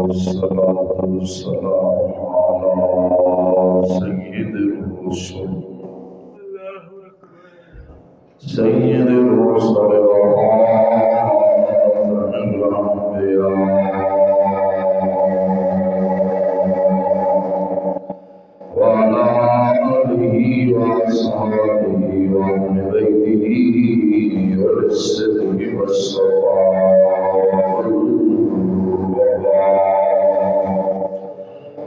والصلاة والسلام على سيد الرسل سيد الرسل وخاتم الأنبياء وعلى آله وأصحابه وأهل بيته والصدق والصفاء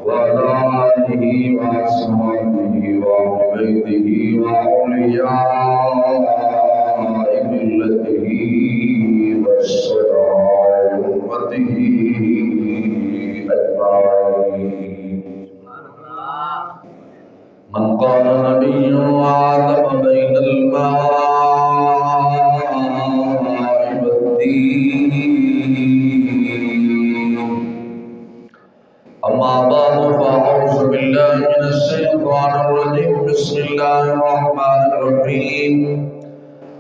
وعلى آله وأصحابه وأهل بيته وأولياء ملته وشرائع أمته أجمعين. من قال نبي آدم بين الماء والدين. أما بعد فأعوذ بالله من الشيطان الرجيم. بسم الله الرحمن الرحيم.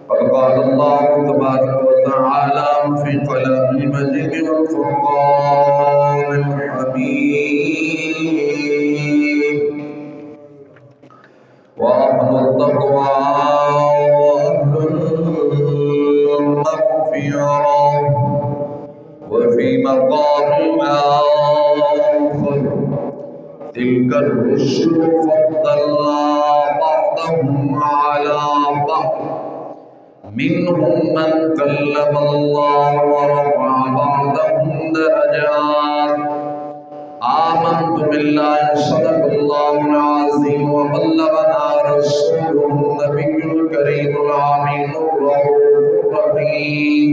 قد قال الله تبارك وتعالى في كلام المجيد والفرقان الحميد: وأهل التقوى وأهل المغفرة وفي مقام آخر: تلك الرسل فضلنا بعضهم على بعض منهم من كلم الله ورفع بعضهم درجات. آمنت بالله صدق الله العظيم وبلغنا رسوله النبي الكريم الأمين الرؤوف الرحيم.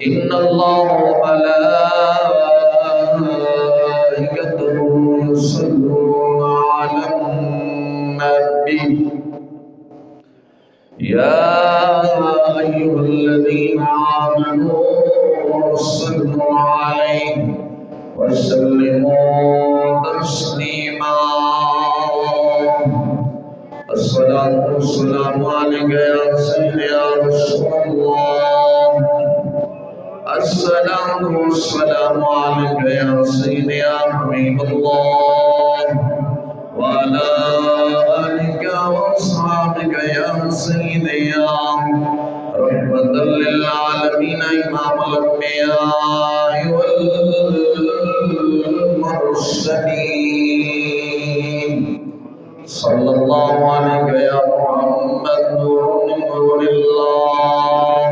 إن الله وملائكته يصلون على النبي يا أيها الذين آمنوا صلوا عليه وسلموا تسليما. الصلاة والسلام عليك يا سيدي يا رسول الله. الصلاة والسلام عليك يا سيدي يا حبيب الله، وعلى آلك وأصحابك يا سيدي يا رحمة للعالمين إمام الأنبياء والمرسلين. صلى الله عليك يا محمد نور من نور الله.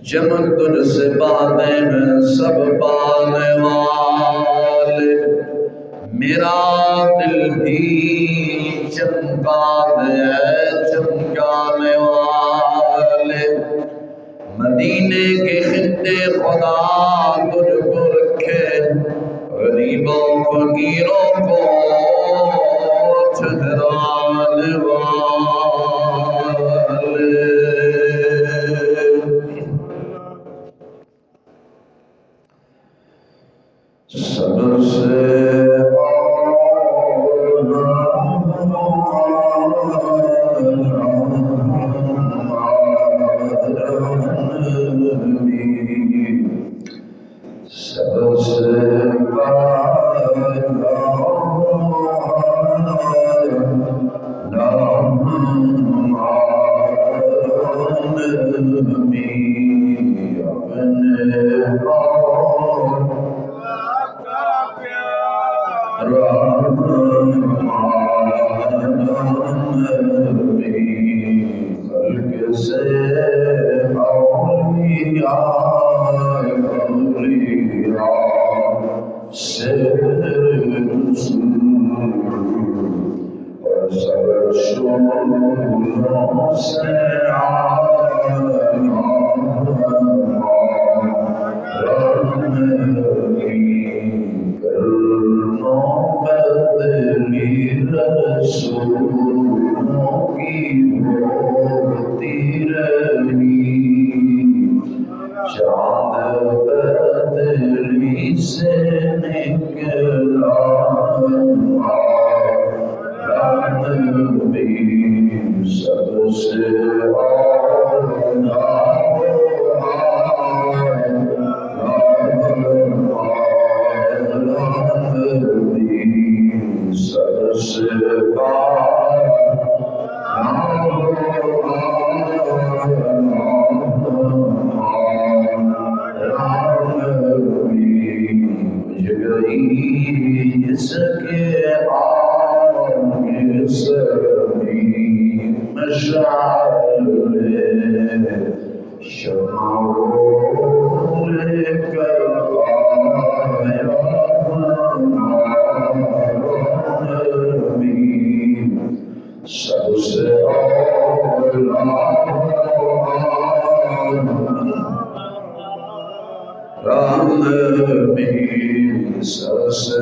چمک تجھ سے باتیں ہیں سب پانے والے، میرا دل بھی چمکا دے چمکانے والے. مدینے کے خطے خدا تجھ کو رکھے، غریبوں فقیروں کو ٹھہرانے والے. صبر سے جس کے آگے سبھی مشعل شمعوں لے کر آیا نبی سب سے رام نبی سب سے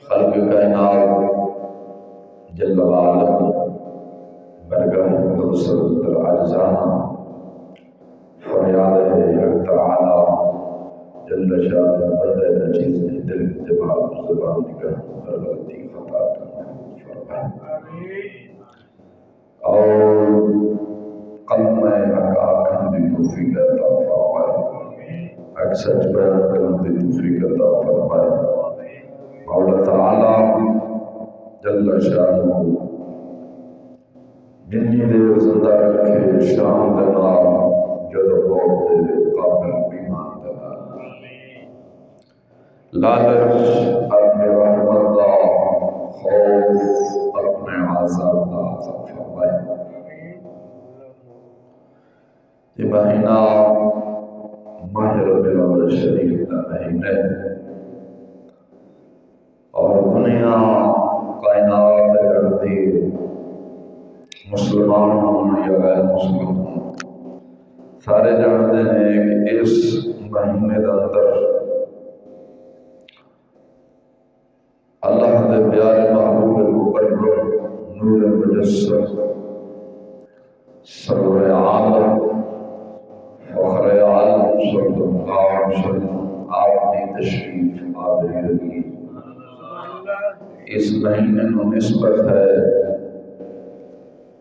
خلق کائنات جل وعلا برگاہ مقدس در عجزانہ فریاد ہے یک تعالی جل شان بندہ نچیز نے دل دماغ زبان نگاہ ہر غلطی خطا فرمائے اور قلب میں حق آکھن دی توفیق عطا فرمائے حق سچ بیان کرن دی توفیق عطا فرمائے مولا تعالی جل شانہ جنی دیر زندہ رکھے شام دنا جدو موت دے قابل بیمان دنا لالچ اپنے رحمت دا خوف اپنے عذاب دا عذاب فرمائے یہ مہینہ ماہ ربیع الاول شریف دا مہینہ اور دنیا کائنات کرتی مسلمان ہوں یا غیر مسلم ہوں سارے جانتے ہیں کہ اس مہینے کے اندر اللہ کے پیارے محبوب مقرر نور مجسم سرور عالم فخر عالم صلی اللہ علیہ وسلم آپ کی تشریف آوری ہوئی اس مہینے کو نسبت ہے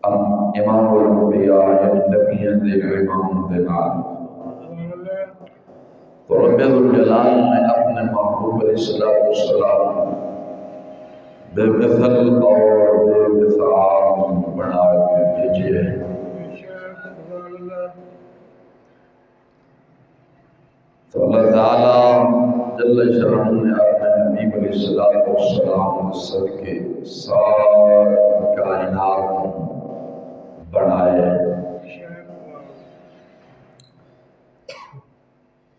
امام الانبیاء یعنی نبیوں دے امام دے نام تو رب الجلال نے اپنے محبوب علیہ السلام بے مثل اور بے مثال بنا کے بھیجے ہیں جل شانہ نے اپنے حبیب علیہ الصلوۃ والسلام کے صدقے ساری کائنات بنائے.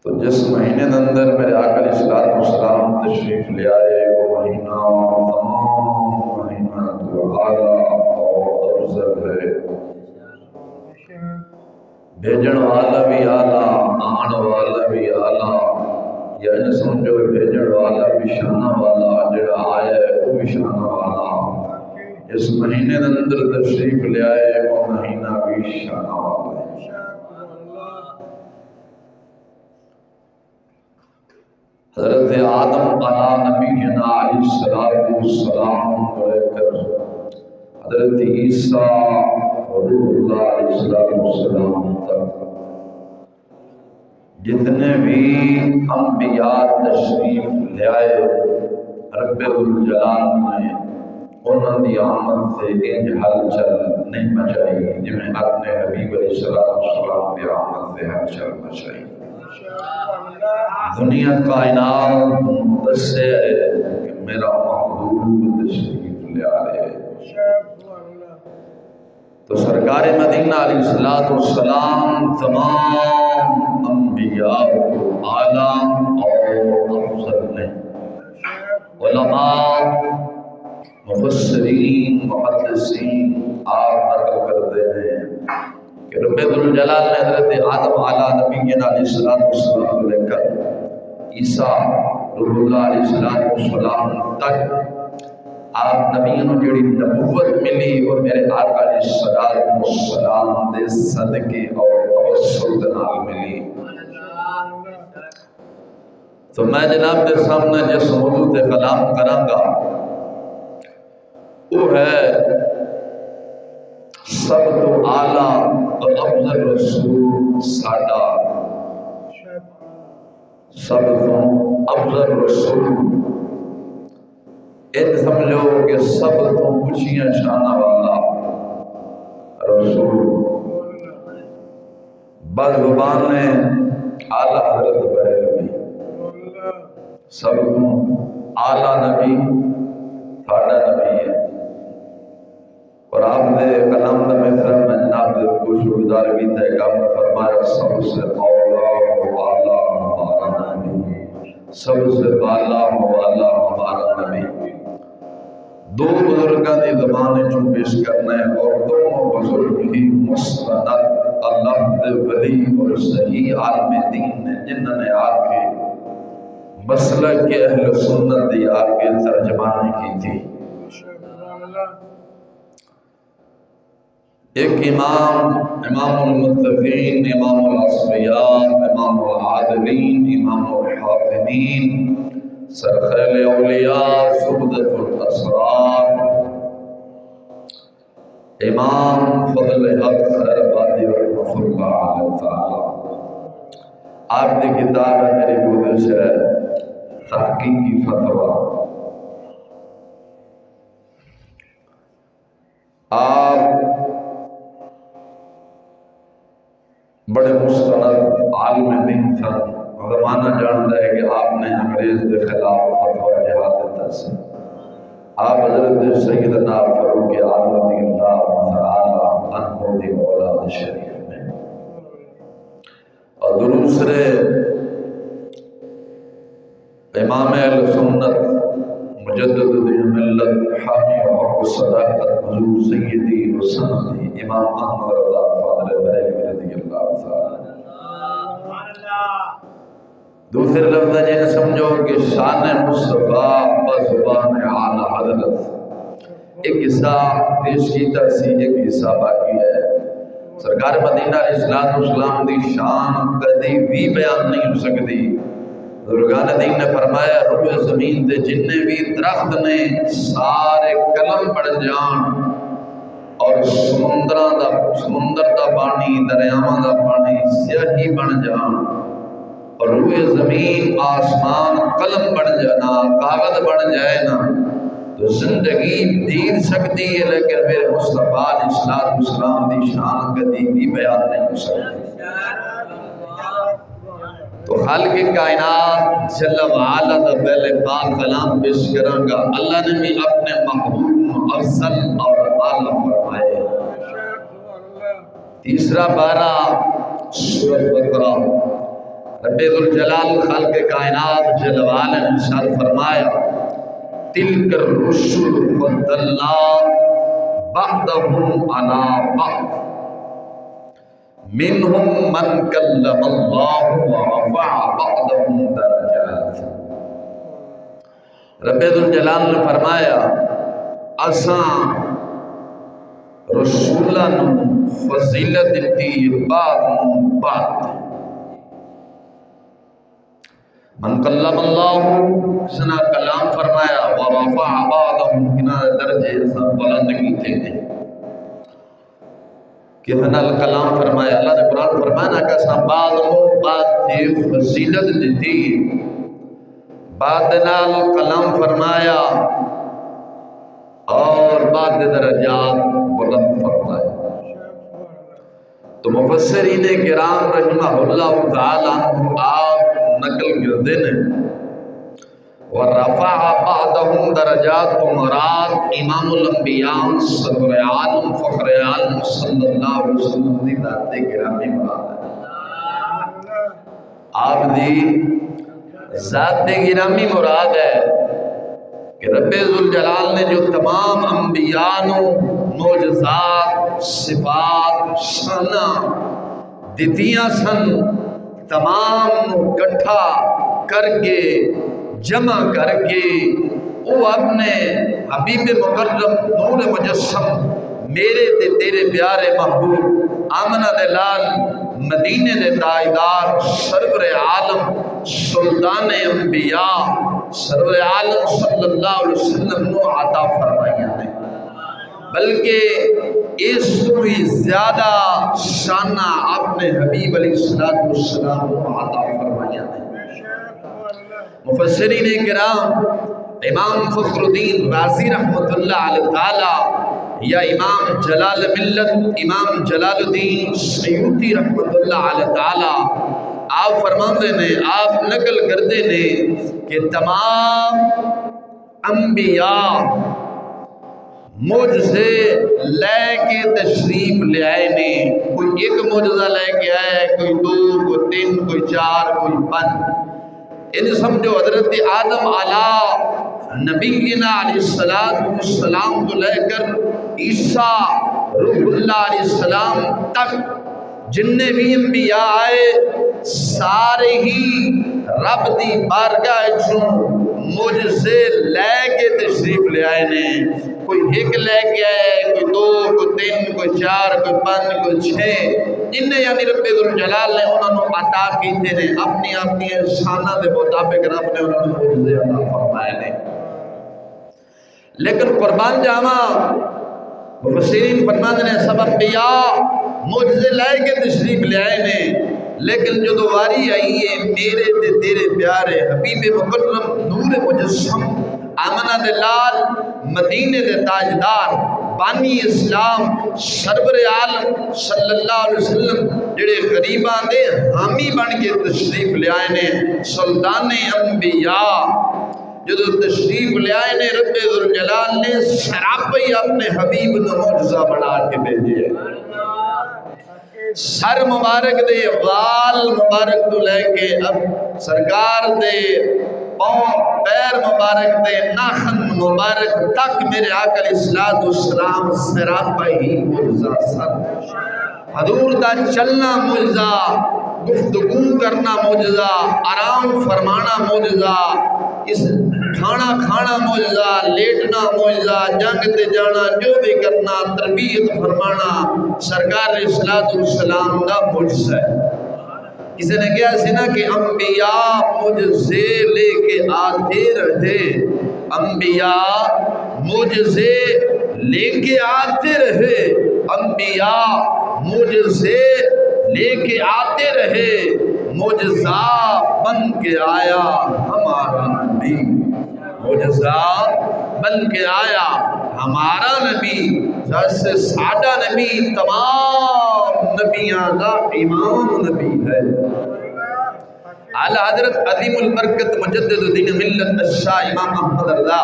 تو جس مہینے کے اندر میرے آقا علیہ الصلوۃ والسلام تشریف لے آئے وہ مہینہ تمام مہینہ تو اعلیٰ اور افضل ہے. بھیجن والا بھی اعلیٰ، آن والا بھی اعلیٰ، یعنی سمجھو بھیجن والا بھی شانہ والا، جڑا آیا ہے وہ بھی شانہ والا. اس مہینے کے اندر تشریف لے آئے وہ مہینہ بھی شانہ والا ہے. حضرت آدم علیہ نبینا علیہ السلام کو لے کر حضرت عیسیٰ روح اللہ علیہ السلام تک جتنے بھی انبیاء تشریف لے آئے رب الجلال نے انہوں کی آمد سے انج ہلچل نہیں مچائی جی میں اپنے حبیب علیہ السلام کی آمد سے ہلچل مچائی. دنیا کائنات مدسے ہے کہ میرا محبوب تشریف لے آئے. تو سرکار مدینہ علیہ السلام تمام انبیاء کو اعلیٰ اور افضل نے. علماء مفسرین محدثین آپ نقل کرتے ہیں کہ رب الجلال نے حضرت آدم علیہ نبینا علیہ السلام کو لے کر عیسیٰ روح اللہ علیہ السلام تک آپ نبیوں کو جڑی نبوت ملی اور میرے آقا علیہ السلام دے صدقے اور توسل نال ملی. تو میں جناب کے سامنے جس موضوع تے کلام کراں گا وہ ہے سب تو اعلیٰ اور افضل رسول ساڈا. سب تو افضل رسول ان سمجھو کہ سب تو اونچیاں شانہ والا رسول. بزبان نے اعلیٰ حضرت بریلوی سب تو اعلیٰ نبی ساڈا نبی ہے. اور آپ نے کلام دا محترم میں جناب دے خوش گزار بھی تے کام فرمایا سب سے اولا و اعلیٰ ہمارا نبی، سب سے بالا و اعلیٰ ہمارا نبی. دو بزرگاں دی زبان جو پیش کرنا ہے اور دونوں بزرگ ہی مستند اللہ دے ولی اور صحیح عالم دین نے جنہوں نے آپ کے مسلک کے اہل سنت دی آپ کے ترجمانی کی تھی. ایک امام المتقین، امام الاصفیاء، امام العادلین، امام الحاکمین، سرخیل اولیاء، زبدۃ الاسرار، امام فضل حق خیر آبادی رحمۃ اللہ علیہ تعالی. آپ کی کتاب ہے میری گزارش ہے تحقیقی فتویٰ. آپ بڑے مستند عالم دین تھا. زمانہ جانتا ہے کہ آپ نے انگریز کے خلاف فتویٰ جہاد دیتا سے. آپ حضرت سیدنا فاروق اعظم رضی اللہ تعالی عنہ کی اولاد شریف میں اور دوسرے امام اہل سنت مجدد دین ملت حامی و حق صداقت حضور سیدی و سندی امام احمد رضا فاضل بریلوی رضی اللہ تعالی. دوسرے لفظ یہ سمجھو کہ شان مصطفیٰ بزبان اعلیٰ حضرت. ایک حصہ پیش کیتا سی، ایک حصہ باقی ہے. سرکار مدینہ علیہ السلام دی شان کدی بھی بیان نہیں ہو سکتی. بزرگان دین نے فرمایا روئے زمین دے جننے بھی درخت نے سارے قلم بڑھ جان اور سمندر دا پانی، دریاواں دا پانی سیاہی بن جان اور روئے زمین آسمان قلم بن جانا، کاغذ بن جائے نا تو زندگی دیر سکتی ہے، لیکن میرے مصطفیٰ علیہ السلام دی شان کبھی بھی بیان نہیں ہو سکتی. تو تو خالق کائنات جل وعلا دا پہلے پاک کلام پیش کروں گا۔ اللہ نے بھی اپنے محبوب افضل اور اعلیٰ فرمائے۔ تیسرا پارہ سورۃ بقرہ، رب ذوالجلال خالق کائنات جل وعلا نے ارشاد فرمایا تلک الرسل فضلنا بعضهم علی بعض منهم من کلم اللہ ورفع بعضهم درجات۔ رب ذوالجلال نے فرمایا اساں رسولاں نوں فضیلت دتی بعض من کلم اللہ سنا کلام فرمایا ورفع بعضهم کنا درجے سب بلند کیتے ہیں کہ ہنال کلام فرمایا۔ اللہ نے قرآن فرمانا کہ سا بعض دی فضیلت دیتی بعد نال کلام فرمایا اور بعد درجات بلند فرمایا۔ تو مفسرین کرام رحمہ اللہ تعالیٰ آپ نقل کردے نے ورفع بعضهم درجات مراد امام الانبیاء صدر عالم فخر عالم صلی اللہ علیہ وسلم دی ذات گرامی مراد ہے۔ آپ دی ذات گرامی مراد ہے کہ رب ذوالجلال نے جو تمام انبیاء نو معجزات صفات شانہ دتیاں سن تمام نو کٹھا کر کے جمع کر کے وہ اپنے حبیب مکرم نور مجسم میرے تے تیرے پیارے محبوب آمنہ دے لال مدینے دے تاجدار سرور عالم سلطان انبیاء سرور عالم صلی اللہ علیہ وسلم نو عطا فرمائیاں نے، بلکہ اس بھی زیادہ شانہ اپنے حبیب علیہ السلام نو عطا فرمائیاں نے۔ مفسرین کرام امام فخر الدین رازی رحمت اللہ علیہ تعالی یا امام جلال ملت امام جلال الدین سیوطی رحمت اللہ علیہ تعالی آپ فرماندے نے آپ نقل کرتے نے کہ تمام انبیاء معجزے لے کے تشریف لے آئے نے، کوئی ایک معجزہ لے کے آئے، کوئی دو، کوئی تین، کوئی چار، کوئی پانچ۔ ان سمجھو حضرت آدم علیہ نبینا علیہ السلام کو لے کر عیسیٰ روح اللہ علیہ السلام تک جننے بھی انبیاء آئے سارے ہی رب دی بارگاہ چوں معجزے لے کے تشریف لے آئے نے، کوئی ایک لے کے آئے، کوئی دو، کوئی تین، کوئی چار، کوئی پانچ، کوئی چھ، جنہیں یعنی رب ذوالجلال نے انہوں نے عطا کیتے نے اپنی اپنی شانہ دے مطابق رب نے انہوں نے معجزے عطا فرمائے نے۔ لیکن قربان جاواں مفسرین فرماتے نے سب انبیاء معجزے لے کے تشریف لے آئے نے، لیکن جو دواری آئی ہے میرے تے تیرے پیارے حبیب مکرم نور مجسم آمنہ دے لال مدینے دے تاجدار بانی اسلام سرور عالم صلی اللہ علیہ وسلم جڑے غریباں دے حامی بن کے تشریف لے آئے نے، سلطان انبیاء جدو تشریف لے آئے نے رب ذوالجلال نے سراپی اپنے حبیب نے معجزہ بنا کے بھیجے۔ سر مبارک دے وال مبارک تو لے کے اب سرکار دے پاؤں پیر مبارک دے ناخن مبارک تک میرے آقا علیہ السلام سراپا ہی معجزہ سن۔ حضور دا چلنا معجزہ، گفتگو کرنا معجزہ، آرام فرمانا معجزہ، اس کھانا کھانا معجزہ، لیٹنا معجزہ، جنگ تے جانا جو بھی کرنا، تربیت فرمانا سرکار علیہ السلام دا معجزہ ہے۔ کسی نے کہا سی نا کہ انبیاء معجزے لے کے آتے رہے، انبیاء معجزے لے کے آتے رہے، انبیاء معجزے لے کے آتے رہے، معجزہ بن کے آیا ہمارا نبی، معجزہ بن کے آیا ہمارا نبی، جیسے سادہ نبی تمام نبیاں دا امام نبی ہے۔ اعلی حضرت عظیم البرکت مجدد الدین ملت الشاہ امام احمد رضا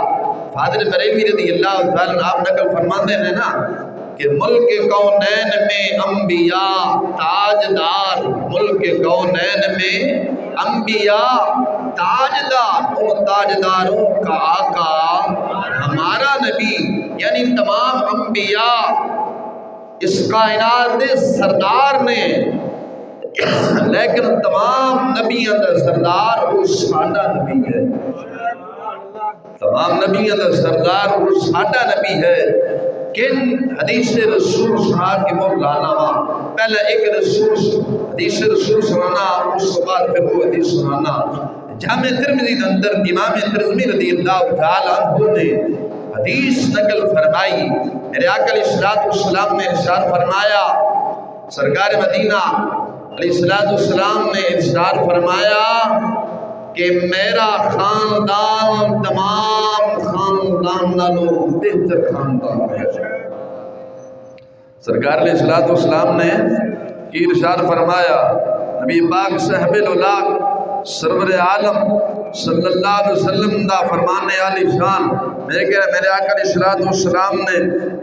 فاضل بریلوی رضی اللہ تعالیٰ عنہ آپ نقل فرماتے ہیں نا کہ ملک کونین میں انبیاء تاجدار، ملک کونین میں انبیاء تاجدار، ان تاجداروں کا آقا ہمارا نبی، یعنی تمام انبیاء اس کائنات دے سردار نے، لیکن تمام نبی اندر سردار وہ ساڈا نبی ہے، تمام نبی اندر سردار وہ ساڈا نبی ہے۔ کن حدیث رسول صاحب کے مولانا پہلے ایک حدیث رسول سنانا، اس کے بعد پھر وہ حدیث سنانا۔ جامع ترمذی کے اندر امام ترمذی رضی اللہ تعالیٰ عنہ نے حدیث نقل فرمائی، میرے آقا علیہ السلام نے ارشاد فرمایا، سرکار مدینہ علیہ السلام نے ارشاد فرمایا کہ میرا خاندان تمام خاندان نالوں بہتر خاندان ہے۔ سرکار علیہ السلام نے کی ارشاد فرمایا، نبی پاک صاحب الاولاق سرور عالم صلی اللہ علیہ وسلم دا فرمانے علی شان میرے آقا علیہ السلام نے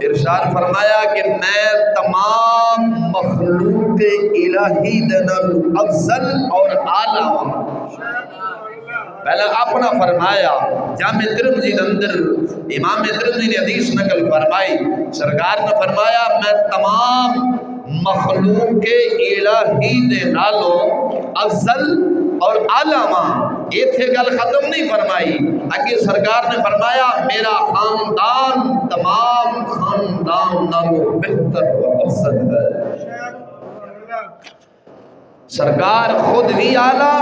ارشاد فرمایا کہ میں تمام مخلوق الہی دنال افضل اور اعلیٰ ہوں۔ پہلے اپنا فرمایا، جامع ترمذی کے اندر امام ترمذی نے حدیث نقل فرمائی، سرکار نے فرمایا میں تمام مخلوق الہی دے نالوں افضل اور اعلیٰ ہاں۔ یہ تھے گل ختم نہیں فرمائی، اگے سرکار نے فرمایا میرا خاندان تمام خاندان نالوں بہتر و افضل ہے۔ سرکار خود بھی اعلیٰ،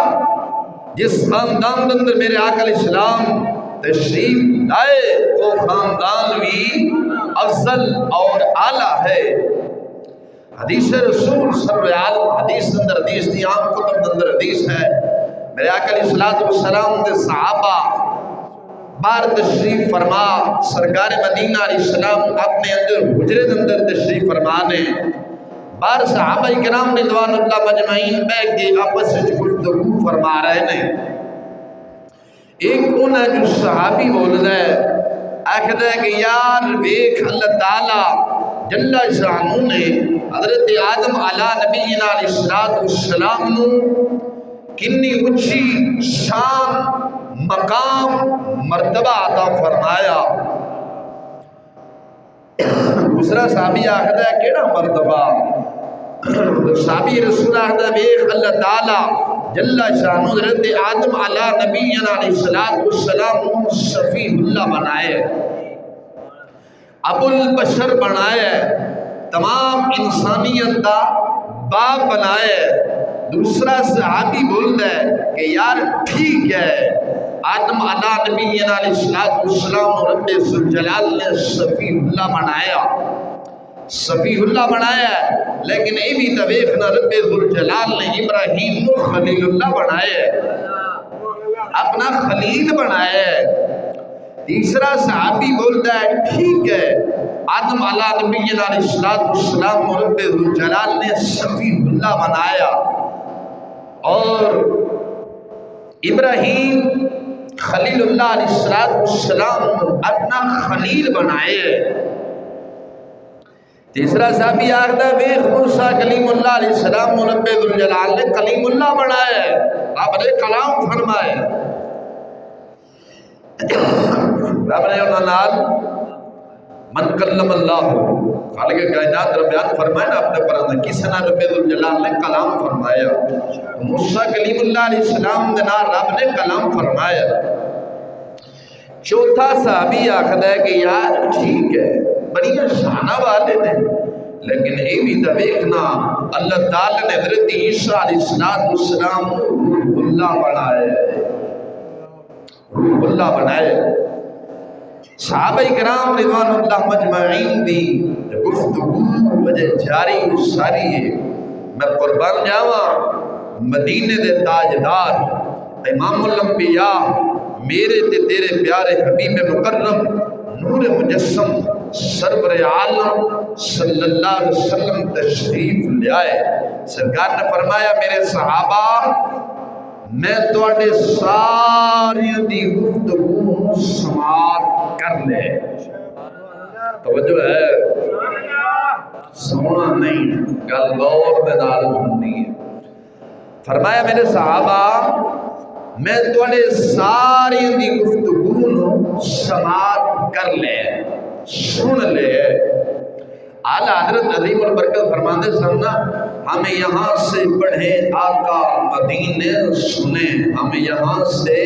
جس خاندان کے اندر میرے آقا علیہ السلام تشریف لائے وہ خاندان بھی افضل اور اعلیٰ ہے۔ حدیث رسول صلی اللہ علیہ وسلم حدیث اندر حدیث دی عام کتب اندر حدیث ہے، میرے آقا علیہ السلام دے صحابہ بار تشریف فرما، سرکار مدینہ علیہ السلام اپنے اندر حجرے اندر تشریف فرما نے، بار صحابہ کرام رضوان اللہ مجمعین بیٹھ کے آپس میں گفتگو فرما رہے ہیں۔ ایک انہیں جو صحابی بول رہا ہے، آخر ہے کہ یار ویکھ اللہ تعالیٰ جل شانہ نے حضرت آدم علیہ نبینا علیہ السلام نو کنی اچھی شان مقام مرتبہ عطا فرمایا۔ دوسرا صحابی آخر ہے کیڑا مرتبہ؟ صحابی رسول آخر ہے اللہ تعالیٰ جل شانہ حضرت آدم علیہ نبینا علیہ السلام شفیع اللہ بنائے، ابو البشر بنائے، تمام انسانیت دا باپ بنائے۔ دوسرا صحابی بول رہا ہے کہ یار ٹھیک ہے آدم علیہ نبینا علیہ السلام رب ذوالجلال نے شفیع اللہ بنایا، شفیع اللہ بنایا، لیکن یہ بھی تویخنا رب ذوالجلال نے ابراہیم خلیل اللہ بنایا، اپنا خلیل بنایا۔ تیسرا صحابی بولتا ہے ٹھیک ہے آدم علیہ نبینا علیہ السلام رب ذوالجلال نے شفیع اللہ بنایا اور ابراہیم خلیل اللہ علیہ السلام اپنا خلیل بنائے۔ تیسرا صحابی آخر ہے موسیٰ کلیم اللہ علیہ السلام رب ذوالجلال نے کلیم اللہ بنایا، آپ نے کلام فرمایا۔ رب نے انہوں نال من کلم اللہ خالق کائنات رب بیان فرمائے نا اپنے پرندہ کسی نے رب ذوالجلال نے کلام فرمایا، موسیٰ کلیم اللہ علیہ السلام نے رب نے کلام فرمایا۔ چوتھا صحابی آخر ہے کہ یار ٹھیک ہے بڑی شانہ والے نے، لیکن یہ بھی دیکھنا اللہ تعالی نے حضرت عیسیٰ علیہ السلام روح اللہ بنائے، روح اللہ بنائے۔ صحابہ کرام رضوان اللہ مجمعین دی گفتگو وجہ جاری ساری ہے۔ میں قربان جاواں مدینے دے تاجدار امام الانبیاء میرے تے تیرے پیارے حبیب مکرم نور مجسم سرور عالم صلی اللہ علیہ وسلم تشریف لے آئے۔ سرکار نے فرمایا میرے صحابہ میں تواڈے ساری دی گفتگو سماعت کر لے. توجہ ہے، سونا نہیں، گل غور دے نال سننی ہے. فرمایا میرے صحابہ میں تواڈے ساری دی گفتگو نو سماعت کر لے، سن لے. اعلیٰ حضرت عظیم البرکت فرماتے سننا ہمیں یہاں سے پڑھیں آقا مدینے سنیں، ہمیں یہاں سے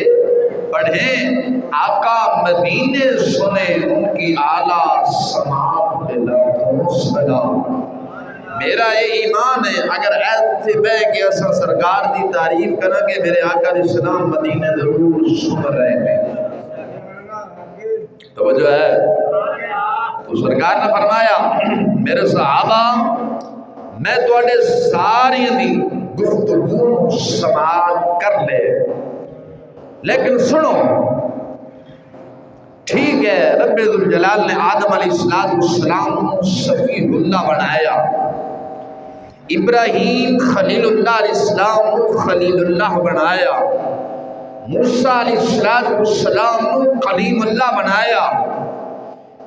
پڑھیں آقا مدینے سنیں، ان کی اعلیٰ سماعت لاکھوں سلام. میرا یہ ایمان ہے اگر ایسے بہ کے ایسا سرکار دی تعریف کریں گے میرے آقا علیہ السلام مدینے ضرور سن رہے ہیں. توجہ ہے. تو سرکار نے فرمایا میرے صحابہ میں تواڈے ساری دی گفتگو سماعت کر لے، لیکن سنو. ٹھیک ہے، رب ذوالجلال نے آدم علیہ السلام صفی اللہ بنایا، ابراہیم خلیل اللہ علیہ السلام کو خلیل اللہ بنایا، موسیٰ علیہ السلام کو کلیم اللہ بنایا،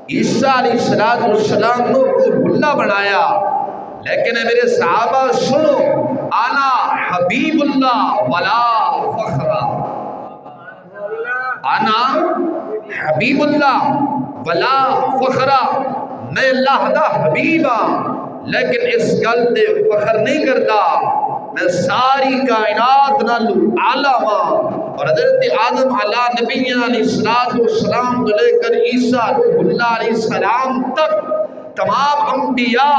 عیسیٰ علیہ السلام کو روح اللہ بنایا. لیکن میرے صحابہ سنو، انا حبیب اللہ ولا فخرا، انا حبیب اللہ ولا فخرا، میں اللہ دا حبیب ہاں لیکن اس گل تے فخر نہیں کرتا، میں ساری کائنات نالو اعلیٰ ہاں. اور حضرت آدم علیہ نبی علیہ السلام کو لے کر عیسیٰ روح اللہ علیہ السلام تک تمام انبیاء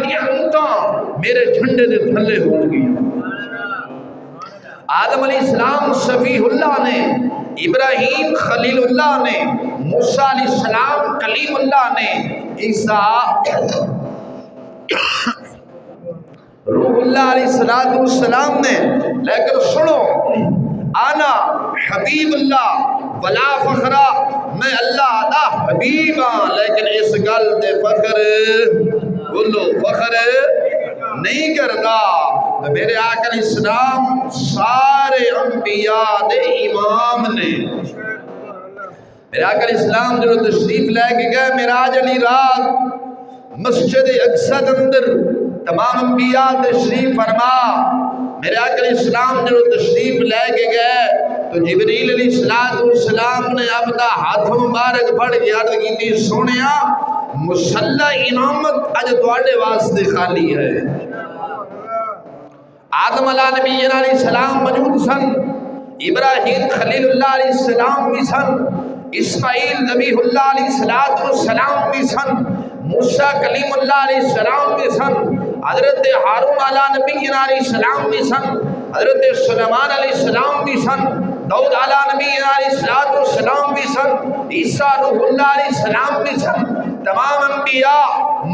نعمتاں میرے جھنڈے دے تھلے ہون گی. آدم علیہ السلام صفی اللہ نے، ابراہیم خلیل اللہ نے، موسیٰ علیہ السلام کلیم اللہ نے، عیسیٰ روح اللہ علیہ السلام نے. لیکن سنو، آنا حبیب اللہ ولا فخرا، میں اللہ دا حبیب ہاں لیکن اس گل دے فخر بولو فخر نہیں کرتا. میرے آقا علیہ السلام سارے انبیاء دے امام نے. میرے آقا علیہ السلام جو تشریف لے کے گئے معراج علی رات مسجد اقصی اندر، تمام انبیاء تشریف فرما. میرے آقا علیہ السلام جو تشریف لے کے گئے تو جبریل علیہ السلام نے اپنا ہاتھ مبارک پھڑ کے عرض کی تھی سونیا مصلی امامت اج تواڈے واسطے خالی ہے. آدم علیہ نبی علیہ السلام موجود سن، ابراہیم خلیل اللہ علیہ السلام بھی سن، اسماعیل ذبیح اللہ علیہ السلام بھی سن، موسیٰ کلیم اللہ علیہ السلام بھی سن، حضرت ہارون علیہ نبی علیہ السلام بھی سن، حضرت سلیمان علیہ السلام بھی سن، داؤد علیہ نبی علیہ السلام بھی سن، عیسیٰ روح اللہ علیہ السلام بھی سن. تمام انبیاء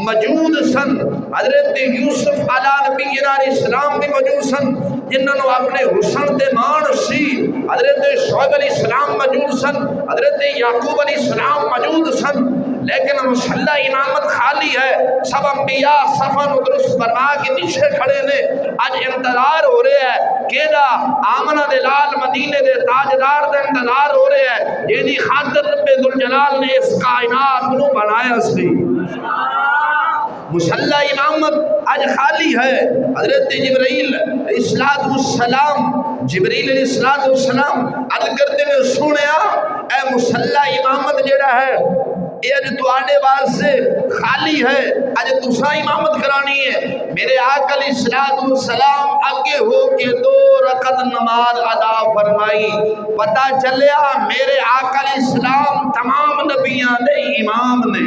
موجود سن. حضرت یوسف علیہ نبی علیہ السلام بھی موجود سن جنہوں نے اپنے حسن دے مان سی. حضرت شعیب علیہ السلام موجود سن، حضرت یعقوب علیہ السلام موجود سن. لیکن مصلی امامت خالی ہے. سب انبیاء صفن درست فرما کے نیچے کھڑے نے. آج انتظار ہو رہے ہے کیدا آمنہ دے لال مدینے دے تاجدار دے انتظار ہو رہے ہے جیدی خاطر رب ذوالجلال نے اس کائنات کو بنایا سی. مصلی امامت آج خالی ہے. حضرت جبرائیل علیہ السلام عرض کرتے ہیں سنیا اے مصلی امامت جڑا ہے یہ اج تواڈے واسطے خالی ہے، اج تساں امامت کرانی ہے. میرے آقا علیہ السلام آگے ہو کے 2 رکعت نماز ادا فرمائی. پتہ چلیا میرے آقا علیہ السلام تمام نبیاں دے امام نے.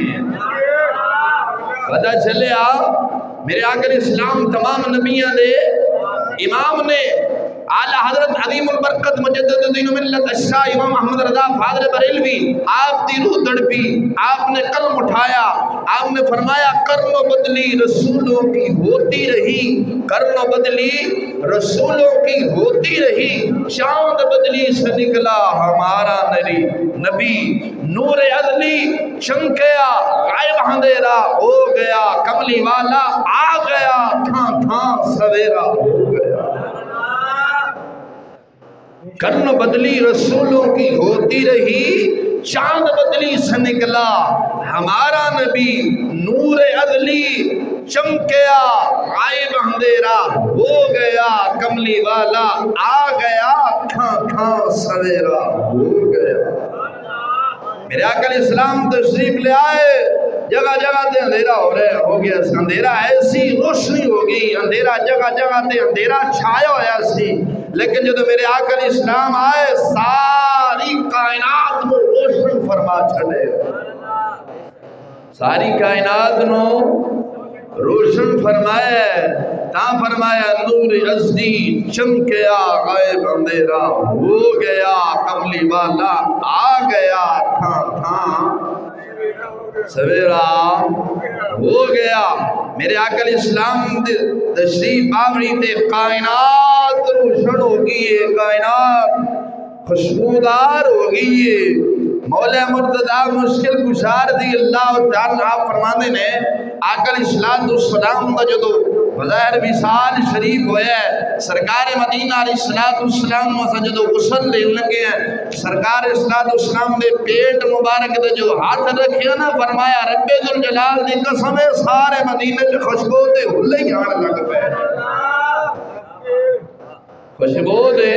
پتہ چلیا میرے آقا علیہ السلام تمام نبیاں دے امام نے. اعلیٰ حضرت عظیم البرکت مجدد دین و ملت اشاہ امام احمد رضا فاضل بریلوی آپ دی روح تڑپی، آپ نے قلم اٹھایا، آپ نے فرمایا کرن و بدلی رسولوں کی ہوتی رہی، کرن و بدلی رسولوں کی ہوتی رہی، چاند بدلی سے نکلا ہمارا نبی، نور عدلی چمکیا غائب اندھیرا ہو گیا، کملی والا آ گیا، تھاں تھاں سویرا ہو گیا. کرن بدلی رسولوں کی ہوتی رہی، چاند بدلی سے نکلا ہمارا نبی، نور عدلی چمکیا، غائب اندھیرا ہو گیا، کملی والا آ گیا، کھاں کھاں سویرا ہو گیا۔ میرے آقا علیہ السلام تشریف لے آئے، جگہ جگہ تے اندھیرا ہو گیا، اندھیرا ایسی روشنی ہو گئی، اندھیرا جگہ جگہ تے اندھیرا چھایا ہوا سی، لیکن جب میرے آقا علیہ السلام آئے ساری کائنات کو روشن فرما چھڑے، ساری کائنات نو روشن فرمایا، تا فرمایا نور ازدی چمکیا، غائب اندھیرا ہو گیا، کملی والا آ گیا، تھاں تھاں سویرا ہو گیا۔ میرے آقا علیہ السلام تشریف آوری تے کائنات روشن ہو گئی ہے، کائنات خوشبودار ہو گئی ہے۔ مولا مرتضیٰ مشکل کشار دی اللہ تعالیٰ آپ فرمانے نے آقا علیہ السلام کا جدو بظاہر وصال شریف ہویا ہے، سرکار مدینہ علیہ السلام سے جدو غسل لے لگے ہیں، سرکار السلام نے پیٹ مبارک دے جو ہاتھ رکھیا نا، فرمایا رب ذوالجلال دی قسم ہے سارے مدینے سے خوشبو دے ہلے ہی آنے لگ پے، خوشبو دے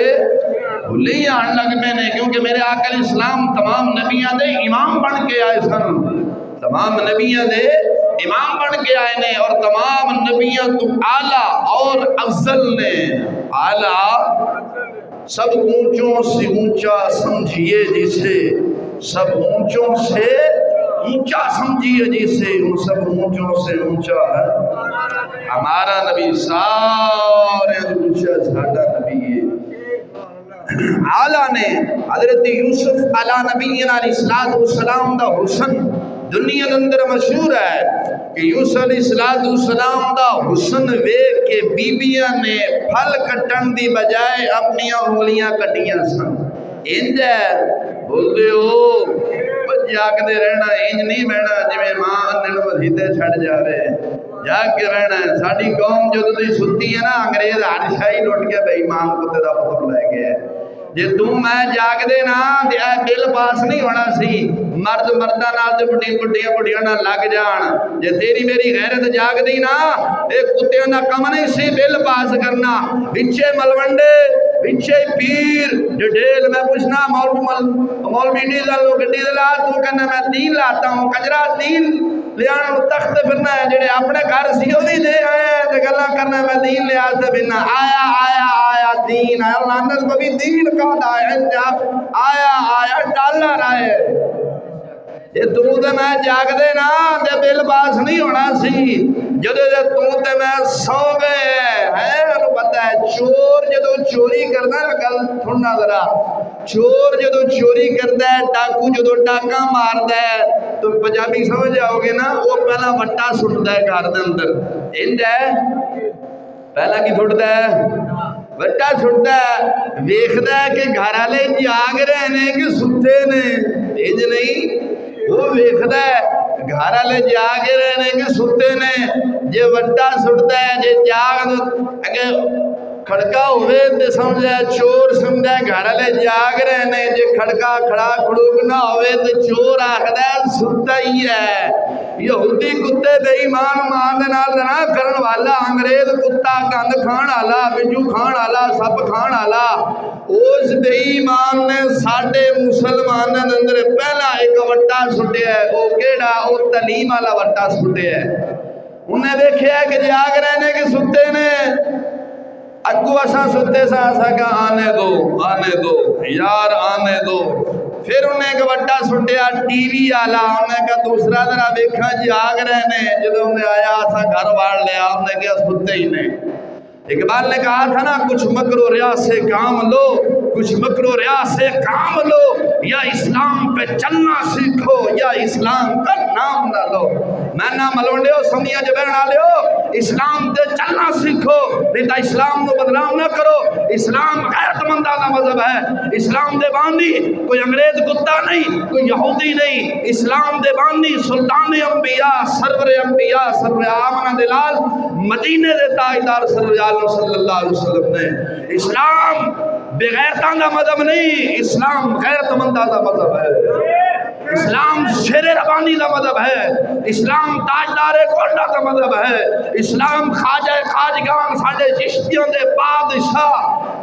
ہلے ہی آنے لگ پے نے، کیونکہ میرے آقا علیہ السلام تمام نبیان دے امام بن کے آئے سن، تمام نبیان دے امام بن کے آئے نے، اور تمام نبیان تو اعلیٰ اور افضل نے، اعلیٰ سب اونچوں سے اونچا سمجھیے جسے، سب اونچوں سے اونچا سمجھیے جسے، سب اونچوں سے اونچا ہے ہمارا نبی، سارے اونچا ساڈا نبی ہے۔ اعلیٰ نے حضرت یوسف علیہ نبینا علیہ السلام دا حسن دنیا اندر مشہور ہے کہ یوسف علیہ السلام دا حسن ویکھ کے بیبیاں نے پھل کٹن دی بجائے اپنی انگلیاں کٹیاں سن، انج ہے بولتے ہو جاگ دے رہنا، انج نہیں بہنا جویں ماں انن مسیتے چھڑ جاوے، جاگ کے رہنا ہے۔ ساڈی قوم جدوں دی ستی ہے نا، انگریز ہر شاہی لٹ کے بے ایمان کتے دا پتر لے گیا ہے، جے تو میں جاگ دے نا تے اے بل پاس نہیں ہونا سی، مرد مردہ نال تے بڑھیاں نال لگ جان، جے تیری میری غیرت جاگ دی نا، اے کتےاں دا کم نہیں سی بل پاس کرنا، بچے ملوندے بچے پیر ڈیل میں پوچھنا مولوی ڈیزل لو گڈی دلا، تو کہنا میں دین لاتا ہوں، کجرا دین لے آنا تخت پھرنا ہے، جڑے اپنے گھر سی وہ بھی دے آئے ہیں تے گلا کرنا میں دین لے آتے بنا، آیا آیا آیا دین ہے، اللہ نظر ببی دین کا ہے، آیا ڈالر آئے، یہ تو تے میں جاگ دے نا تے بل پاس نہیں ہونا سی، جدو تو تے میں سو گئے ہیں، انہوں پتہ ہے چور جدو چوری کرنا ہے، گل تھوڑنا ذرا، چور جدو چوری کرتا ہے، ڈاکو جدو ڈاکا مارتا ہے، تو پنجابی سمجھ جاؤ گے نا، وہ پہلا وٹا سٹتا ہے گھر دے اندر، انج ہے پہلا کی سٹتا ہے وٹا سٹتا ہے، ویکھدا ہے کہ گھر والے جاگ رہے نے کہ ستے نے، انج نہیں، وہ ویکھدا ہے گھر والے جاگ رہے نے کہ ستے نے، جے وٹا سٹتا ہے، جے جاگ اگے کھڑکا ہوئے تے سمجھا چور سمجھا گھر والے جاگ رہے نے، جے کھڑکا کھڑا کھڑوک نہ ہوئے تے چور آکھدا ستا ہی ہے۔ یہودی کتے بے ایمان مان دے نال نہ کرن والا، انگریز کتا گند کھان والا، بجو کھان والا، سب کھان والا، اس بے ایمان نے ساڈے مسلماناں دے اندر پہلا ایک وٹا سٹیا ہے، او کیڑا؟ او تعلیم والا وٹا سٹیا ہے۔ انہیں دیکھیا کہ جاگ رہے نے کہ ستے نے، اگو اساں ستے سا اسا کا آنے دو یار آنے دو، پھر انہیں ایک وٹا سٹیا ٹی وی والا، انہیں کہا دوسرا ذرا دیکھا جاگ رہے نے، جدو انہیں آیا اسا گھر واڑ لیا، انہیں کہا ستے ہی نے۔ اقبال نے کہا تھا نا کچھ مکر و ریا سے کام لو، کچھ مکر و ریا سے کام لو، یا اسلام پہ چلنا سیکھو یا اسلام کا نام نہ لو۔ میں نہ ملوڈیو سمیا جو بہن آلیو اسلام دے چلنا سیکھو نہیں تا اسلام کو بدنام نہ کرو اسلام غیرت مندہ کا مذہب ہے اسلام دے باندھی کوئی انگریز کتا نہیں کوئی یہودی نہیں اسلام دے باندھی سلطان انبیاء سرور آمنہ دلال مدینے دے تاجدار صلی اللہ علیہ وسلم نے اسلام بغیرتاں دا مذہب نہیں اسلام غیرت مندہ دا مذہب ہے اسلام شیر ربانی دا مذہب ہے اسلام تاجدار کوٹا دا مذہب ہے اسلام خواجہ خواجگان ساڈے چشتیوں دے بادشاہ